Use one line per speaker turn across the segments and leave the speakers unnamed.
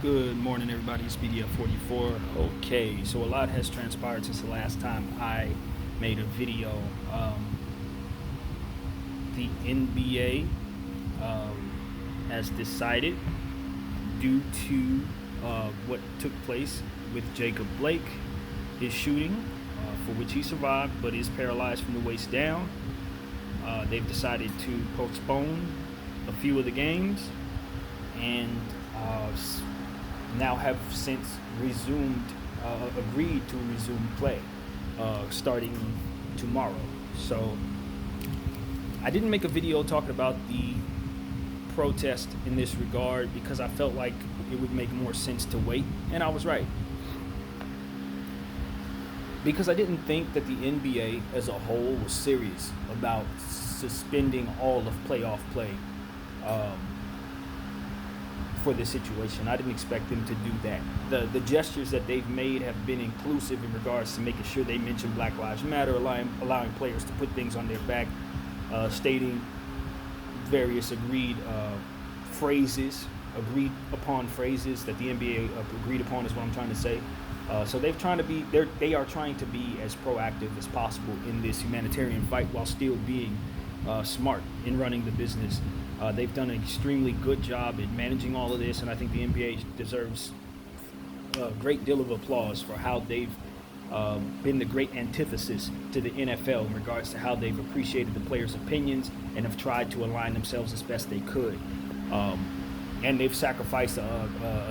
Good morning, everybody. It's BDF44. Okay, so a lot has transpired since the last time I made a video. The NBA has decided, due to what took place with Jacob Blake, his shooting, for which he survived but is paralyzed from the waist down, they've decided to postpone a few of the games and now have since agreed to resume play starting tomorrow. So I didn't make a video talking about the protest in this regard because I felt like it would make more sense to wait, and I was right. Because I didn't think that the NBA as a whole was serious about suspending all of playoff play for this situation. I didn't expect them to do that. The gestures that they've made have been inclusive in regards to making sure they mention Black Lives Matter, allowing players to put things on their back, stating various agreed upon phrases that the NBA agreed upon is what I'm trying to say. So they are trying to be as proactive as possible in this humanitarian fight while still being smart in running the business. They've done an extremely good job in managing all of this, and I think the NBA deserves a great deal of applause for how they've been the great antithesis to the NFL in regards to how they've appreciated the players' opinions and have tried to align themselves as best they could. And they've sacrificed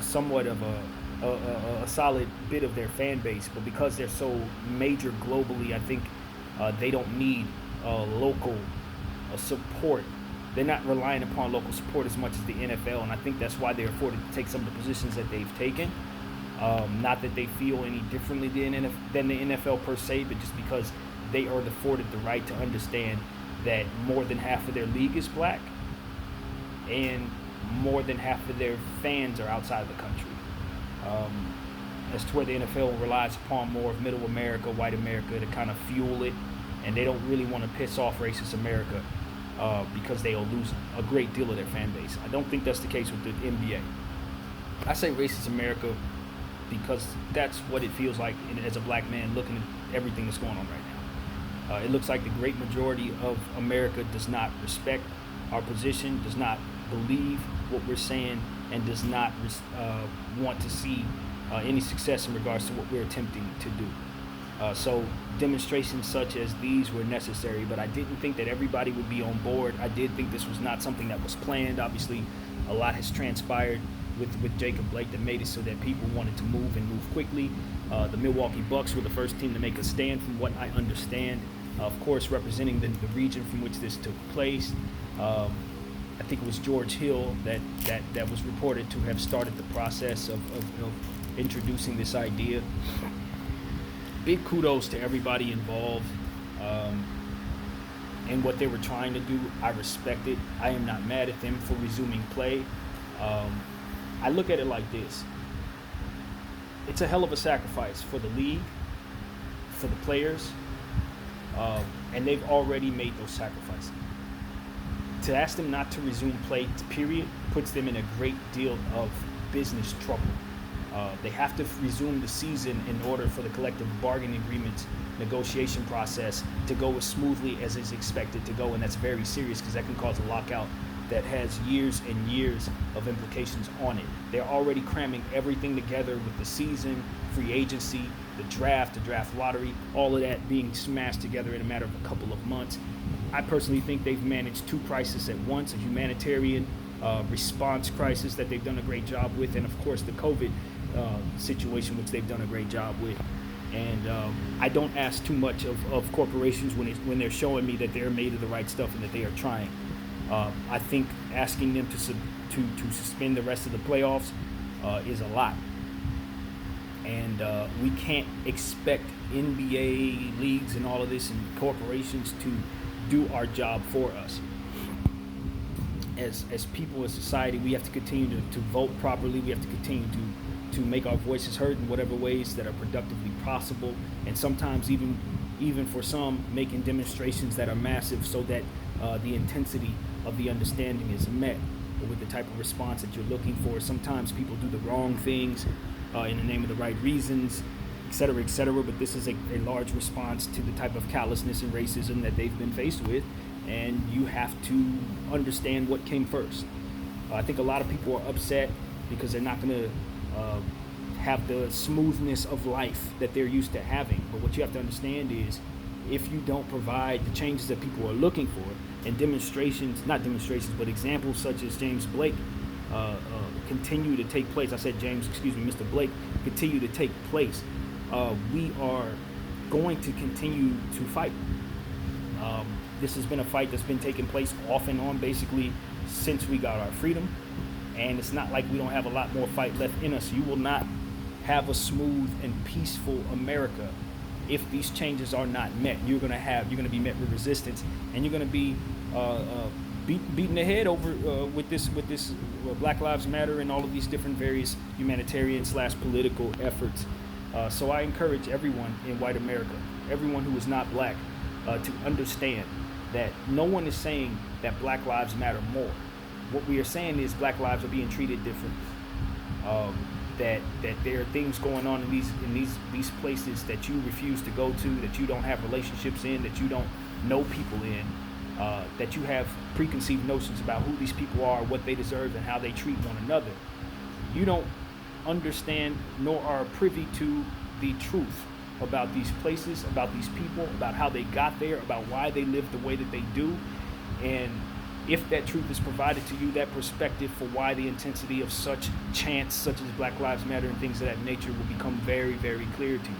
somewhat of a solid bit of their fan base, but because they're so major globally, I think they don't need local support. They're not relying upon local support as much as the NFL, and I think that's why they're afforded to take some of the positions that they've taken. Not that they feel any differently than the NFL per se, but just because they are afforded the right to understand that more than half of their league is black, and more than half of their fans are outside of the country. As to where the NFL relies upon more of middle America, white America to kind of fuel it, and they don't really want to piss off racist America because they'll lose a great deal of their fan base. I don't think that's the case with the NBA. I say racist America because that's what it feels like as a black man looking at everything that's going on right now. It looks like the great majority of America does not respect our position, does not believe what we're saying, and does not want to see any success in regards to what we're attempting to do. So demonstrations such as these were necessary, but I didn't think that everybody would be on board. I did think this was not something that was planned. Obviously, a lot has transpired with Jacob Blake that made it so that people wanted to move and move quickly. The Milwaukee Bucks were the first team to make a stand from what I understand. Of course, representing the region from which this took place. I think it was George Hill that was reported to have started the process of introducing this idea. Big kudos to everybody involved and what they were trying to do. I respect it. I am not mad at them for resuming play. I look at it like this. It's a hell of a sacrifice for the league, for the players, and they've already made those sacrifices. To ask them not to resume play, period, puts them in a great deal of business trouble. They have to resume the season in order for the collective bargaining agreements negotiation process to go as smoothly as is expected to go, and that's very serious because that can cause a lockout that has years and years of implications on it. They're already cramming everything together with the season, free agency, the draft lottery, all of that being smashed together in a matter of a couple of months. I personally think they've managed two crises at once, a humanitarian response crisis that they've done a great job with, and of course the COVID situation, which they've done a great job with. And I don't ask too much of corporations when they're showing me that they're made of the right stuff and that they are trying. I think asking them to suspend the rest of the playoffs is a lot. And we can't expect NBA leagues and all of this and corporations to do our job for us. As people in society, we have to continue to vote properly. We have to continue to make our voices heard in whatever ways that are productively possible, and sometimes even for some, making demonstrations that are massive so that the intensity of the understanding is met. or with the type of response that you're looking for. Sometimes people do the wrong things in the name of the right reasons, et cetera, but this is a large response to the type of callousness and racism that they've been faced with, and you have to understand what came first. I think a lot of people are upset because they're not going to have the smoothness of life that they're used to having. But what you have to understand is, if you don't provide the changes that people are looking for, and examples such as James Blake continue to take place. I said James, Mr. Blake, continue to take place. We are going to continue to fight. This has been a fight that's been taking place off and on basically since we got our freedom. And it's not like we don't have a lot more fight left in us. You will not have a smooth and peaceful America if these changes are not met. You're going to be met with resistance, and you're going to be beaten the head over with this Black Lives Matter and all of these different various humanitarian / political efforts. So I encourage everyone in white America, everyone who is not black, to understand that no one is saying that Black lives matter more. What we are saying is black lives are being treated differently. That there are things going on in these places that you refuse to go to, that you don't have relationships in, that you don't know people in, that you have preconceived notions about who these people are, what they deserve, and how they treat one another. You don't understand nor are privy to the truth about these places, about these people, about how they got there, about why they live the way that they do. And if that truth is provided to you, that perspective for why the intensity of such chants such as Black Lives Matter and things of that nature will become very, very clear to you.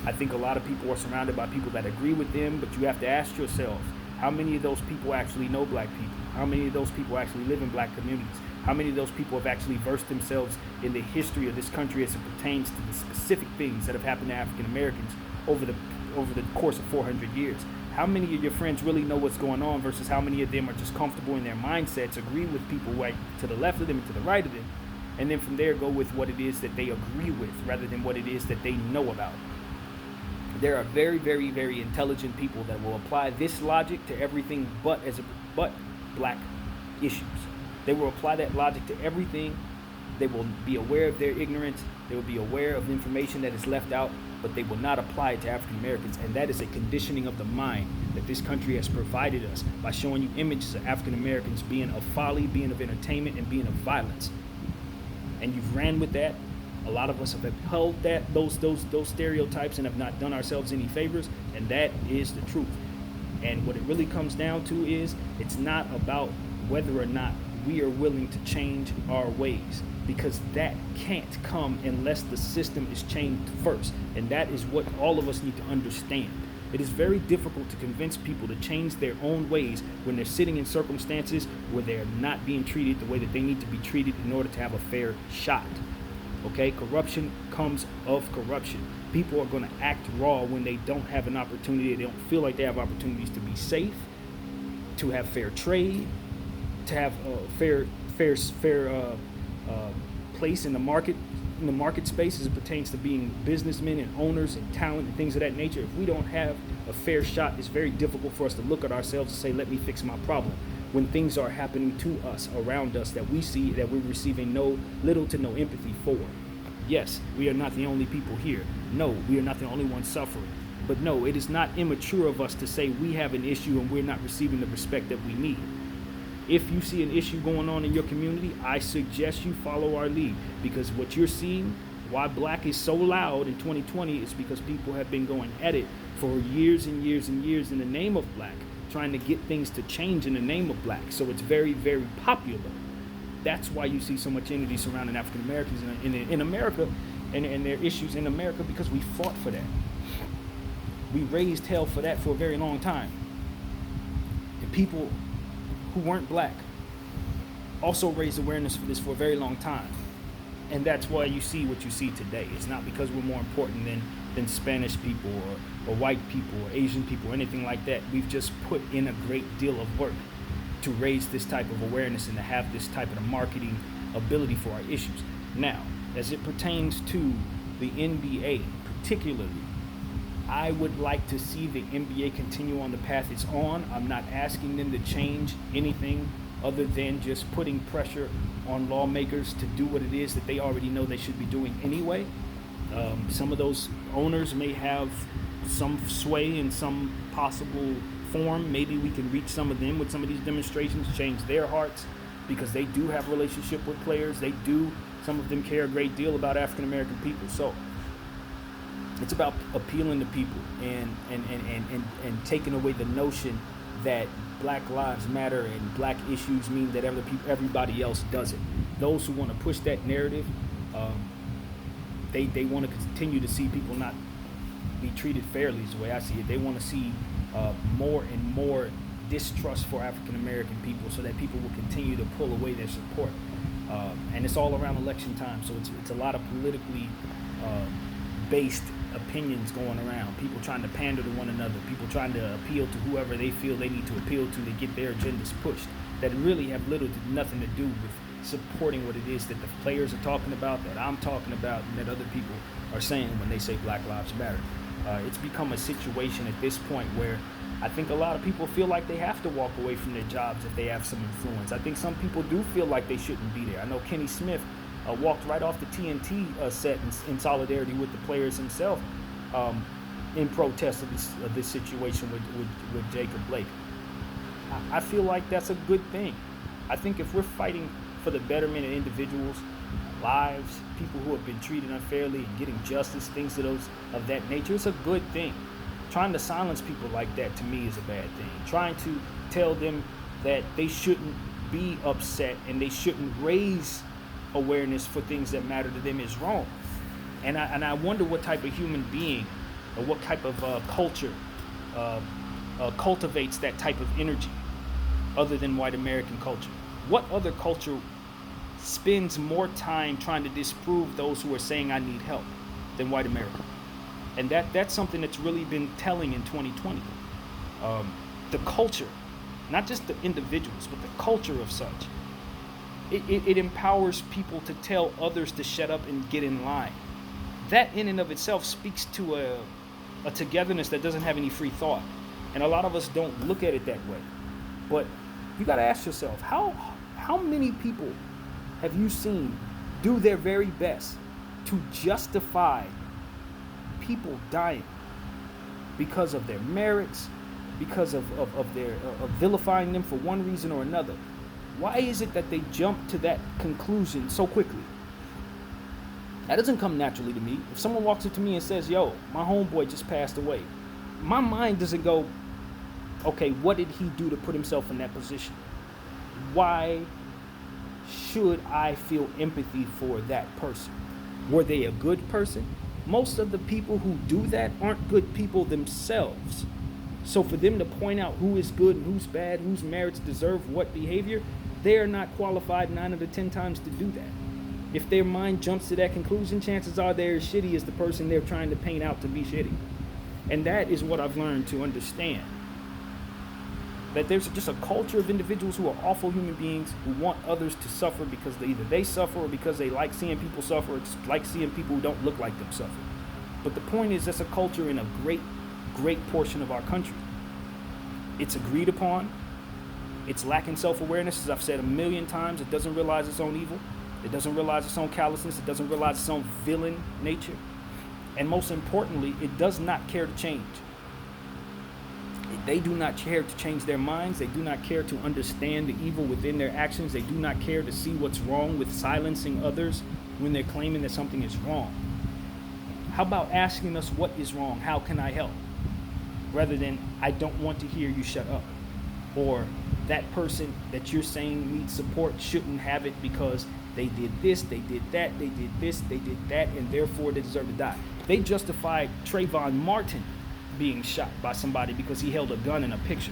I think a lot of people are surrounded by people that agree with them, but you have to ask yourself, how many of those people actually know black people? How many of those people actually live in black communities? How many of those people have actually versed themselves in the history of this country as it pertains to the specific things that have happened to African Americans over the course of 400 years? How many of your friends really know what's going on versus how many of them are just comfortable in their mindsets, agree with people right to the left of them and to the right of them, and then from there go with what it is that they agree with rather than what it is that they know about? There are very, very, very intelligent people that will apply this logic to everything but black issues. They will apply that logic to everything. They will be aware of their ignorance. They will be aware of information that is left out, but they will not apply it to African Americans. And that is a conditioning of the mind that this country has provided us by showing you images of African Americans being of folly, being of entertainment, and being of violence. And you've ran with that. A lot of us have upheld those stereotypes and have not done ourselves any favors, and that is the truth. And what it really comes down to is, it's not about whether or not we are willing to change our ways, because that can't come unless the system is changed first. And that is what all of us need to understand. It is very difficult to convince people to change their own ways when they're sitting in circumstances where they're not being treated the way that they need to be treated in order to have a fair shot. Okay, corruption comes of corruption. People are going to act raw when they don't have an opportunity. They don't feel like they have opportunities to be safe, to have fair trade, to have a fair place in the market space as it pertains to being businessmen and owners and talent and things of that nature. If we don't have a fair shot, it's very difficult for us to look at ourselves and say, let me fix my problem, when things are happening to us, around us, that we see that we're receiving little to no empathy for. Yes, we are not the only people here. No, we are not the only ones suffering. But no, it is not immature of us to say we have an issue and we're not receiving the respect that we need. If you see an issue going on in your community, I suggest you follow our lead, because what you're seeing, why black is so loud in 2020, is because people have been going at it for years and years and years in the name of black, trying to get things to change in the name of black. So it's very, very popular. That's why you see so much energy surrounding African Americans in America and their issues in America, because we fought for that. We raised hell for that for a very long time. And people who weren't black also raised awareness for this for a very long time. And that's why you see what you see today. It's not because we're more important than Spanish people or white people or Asian people or anything like that. We've just put in a great deal of work to raise this type of awareness and to have this type of marketing ability for our issues. Now, as it pertains to the NBA particularly, I would like to see the NBA continue on the path it's on. I'm not asking them to change anything other than just putting pressure on lawmakers to do what it is that they already know they should be doing anyway. Some of those owners may have some sway in some possible form. Maybe we can reach some of them with some of these demonstrations, change their hearts, because they do have a relationship with players. Some of them care a great deal about African American people. So it's about appealing to people and taking away the notion that Black Lives Matter and black issues mean that everybody else doesn't. Those who want to push that narrative, they want to continue to see people not be treated fairly, is the way I see it. They want to see more and more distrust for African American people, so that people will continue to pull away their support. And it's all around election time, so it's a lot of politically based opinions going around. People trying to pander to one another. People trying to appeal to whoever they feel they need to appeal to get their agendas pushed, that really have little to nothing to do with supporting what it is that the players are talking about, that I'm talking about, and that other people are saying when they say Black Lives Matter. It's become a situation at this point where I think a lot of people feel like they have to walk away from their jobs if they have some influence. I think some people do feel like they shouldn't be there. I know Kenny Smith walked right off the TNT set in solidarity with the players himself in protest of this situation with Jacob Blake. I feel like that's a good thing. I think if we're fighting for the betterment of individuals' lives, people who have been treated unfairly and getting justice, things of that nature, it's a good thing. Trying to silence people like that, to me, is a bad thing. Trying to tell them that they shouldn't be upset and they shouldn't raise awareness for things that matter to them is wrong. And I wonder what type of human being or what type of culture cultivates that type of energy other than white American culture. What other culture spends more time trying to disprove those who are saying I need help than white America? And that's something that's really been telling in 2020. The culture, not just the individuals, but the culture of such. It empowers people to tell others to shut up and get in line. That in and of itself speaks to a togetherness that doesn't have any free thought. And a lot of us don't look at it that way. But you got to ask yourself, how many people have you seen do their very best to justify people dying because of their merits, because of vilifying them for one reason or another? Why is it that they jump to that conclusion so quickly? That doesn't come naturally to me. If someone walks up to me and says, yo, my homeboy just passed away, my mind doesn't go, okay, what did he do to put himself in that position? Why should I feel empathy for that person? Were they a good person? Most of the people who do that aren't good people themselves. So for them to point out who is good and who's bad, whose merits deserve what behavior, they are not qualified 9 out of 10 times to do that. If their mind jumps to that conclusion, chances are they're as shitty as the person they're trying to paint out to be shitty. And that is what I've learned to understand. That there's just a culture of individuals who are awful human beings who want others to suffer because either they suffer or because they like seeing people suffer, or like seeing people who don't look like them suffer. But the point is, that's a culture in a great portion of our country. It's agreed upon. It's lacking self-awareness, as I've said a million times. It doesn't realize its own evil. It doesn't realize its own callousness. It doesn't realize its own villain nature. And most importantly, it does not care to change. They do not care to change their minds. They do not care to understand the evil within their actions. They do not care to see what's wrong with silencing others when they're claiming that something is wrong. How about asking us what is wrong? How can I help? Rather than, I don't want to hear you, shut up. Or that person that you're saying needs support shouldn't have it because they did this, they did that, they did this, they did that, and therefore they deserve to die. They justified Trayvon Martin being shot by somebody because he held a gun in a picture.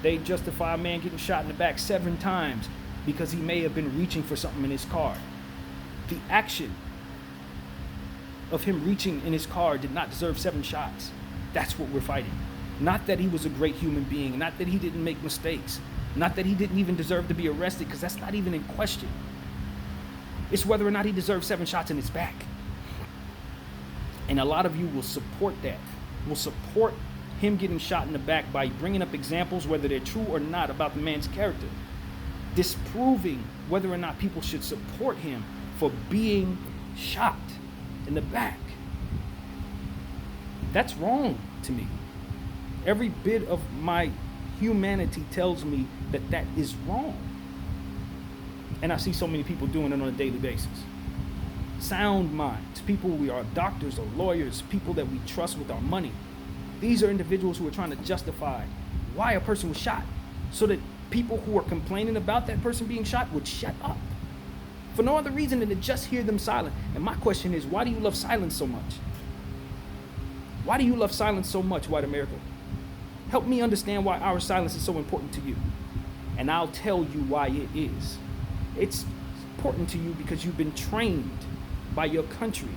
They justify a man getting shot in the back 7 times because he may have been reaching for something in his car. The action of him reaching in his car did not deserve 7 shots. That's what we're fighting. Not that he was a great human being, not that he didn't make mistakes, not that he didn't even deserve to be arrested, because that's not even in question. It's whether or not he deserves 7 shots in his back. And a lot of you will support that, will support him getting shot in the back by bringing up examples, whether they're true or not, about the man's character. disproving whether or not people should support him for being shot in the back. That's wrong to me. Every bit of my humanity tells me that that is wrong. And I see so many people doing it on a daily basis. Sound minds, people we are doctors or lawyers, people that we trust with our money. These are individuals who are trying to justify why a person was shot so that people who are complaining about that person being shot would shut up for no other reason than to just hear them silent. And my question is, why do you love silence so much? Why do you love silence so much, white America? Help me understand why our silence is so important to you. And I'll tell you why it is. It's important to you because you've been trained by your country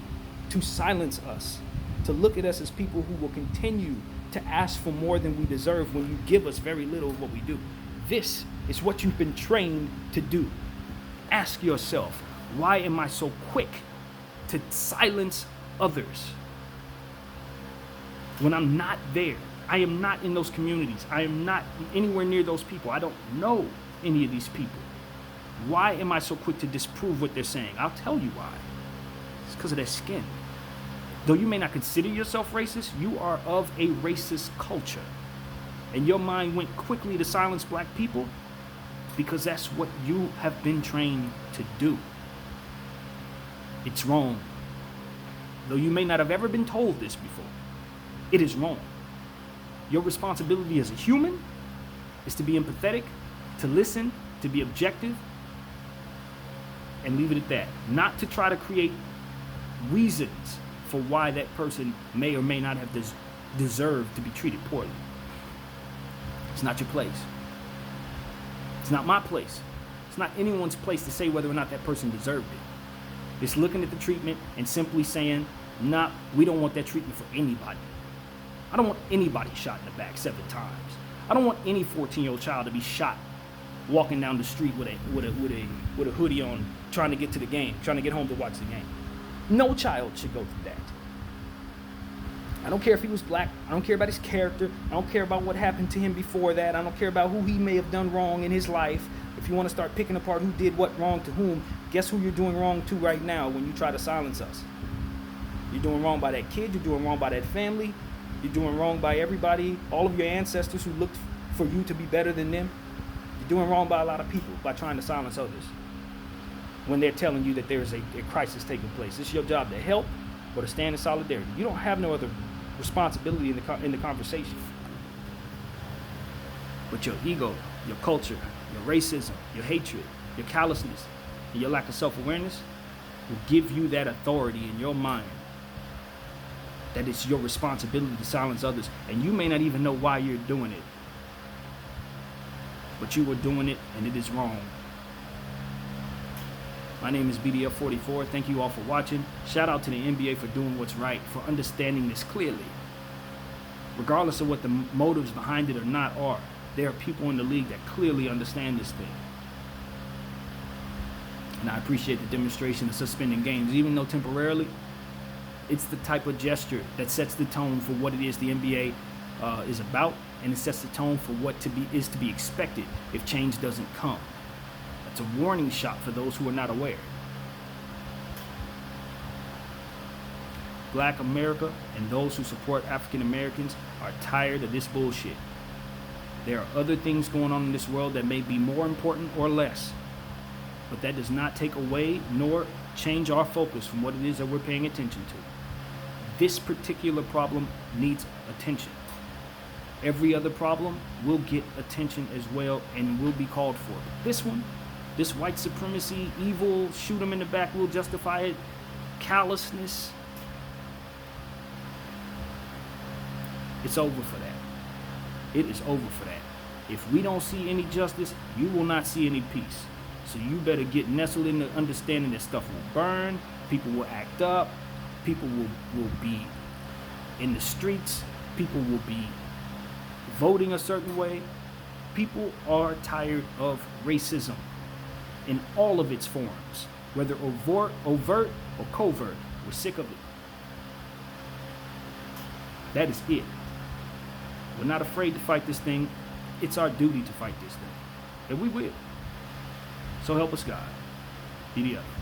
to silence us, to look at us as people who will continue to ask for more than we deserve when you give us very little of what we do. This is what you've been trained to do. Ask yourself, why am I so quick to silence others when I'm not there? I am not in those communities. I am not anywhere near those people. I don't know any of these people. Why am I so quick to disprove what they're saying? I'll tell you why. It's because of their skin. Though you may not consider yourself racist, you are of a racist culture. And your mind went quickly to silence black people because that's what you have been trained to do. It's wrong. Though you may not have ever been told this before, it is wrong. Your responsibility as a human is to be empathetic, to listen, to be objective, and leave it at that. Not to try to create reasons for why that person may or may not have deserved to be treated poorly. It's not your place. It's not my place. It's not anyone's place to say whether or not that person deserved it. It's looking at the treatment and simply saying, nah, we don't want that treatment for anybody. I don't want anybody shot in the back 7 times. I don't want any 14-year-old child to be shot walking down the street with a hoodie on, trying to get to the game, trying to get home to watch the game. No child should go through that. I don't care if he was black. I don't care about his character. I don't care about what happened to him before that. I don't care about who he may have done wrong in his life. If you want to start picking apart who did what wrong to whom, guess who you're doing wrong to right now when you try to silence us? You're doing wrong by that kid. You're doing wrong by that family. You're doing wrong by everybody, all of your ancestors who looked for you to be better than them. You're doing wrong by a lot of people by trying to silence others when they're telling you that there's a crisis taking place. It's your job to help or to stand in solidarity. You don't have no other responsibility in the conversation. But your ego, your culture, your racism, your hatred, your callousness, and your lack of self-awareness will give you that authority in your mind that it's your responsibility to silence others. And you may not even know why you're doing it. But you are doing it, and it is wrong. My name is BDF44. Thank you all for watching. Shout out to the NBA for doing what's right, for understanding this clearly. Regardless of what the motives behind it or not are, there are people in the league that clearly understand this thing. And I appreciate the demonstration of suspending games, even though temporarily. It's the type of gesture that sets the tone for what it is the NBA is about, and it sets the tone for what is to be expected if change doesn't come. It's a warning shot for those who are not aware. Black America and those who support African Americans are tired of this bullshit. There are other things going on in this world that may be more important or less, but that does not take away nor change our focus from what it is that we're paying attention to. This particular problem needs attention. Every other problem will get attention as well and will be called for. But this one, this white supremacy, evil, shoot them in the back, will justify it, callousness, it's over for that. It is over for that. If we don't see any justice, you will not see any peace. So you better get nestled in the understanding that stuff will burn, people will act up, people will be in the streets, people will be voting a certain way. People are tired of racism in all of its forms, whether overt or covert. We're sick of it. That is it. We're not afraid to fight this thing. It's our duty to fight this thing. And we will. So help us God. PDF.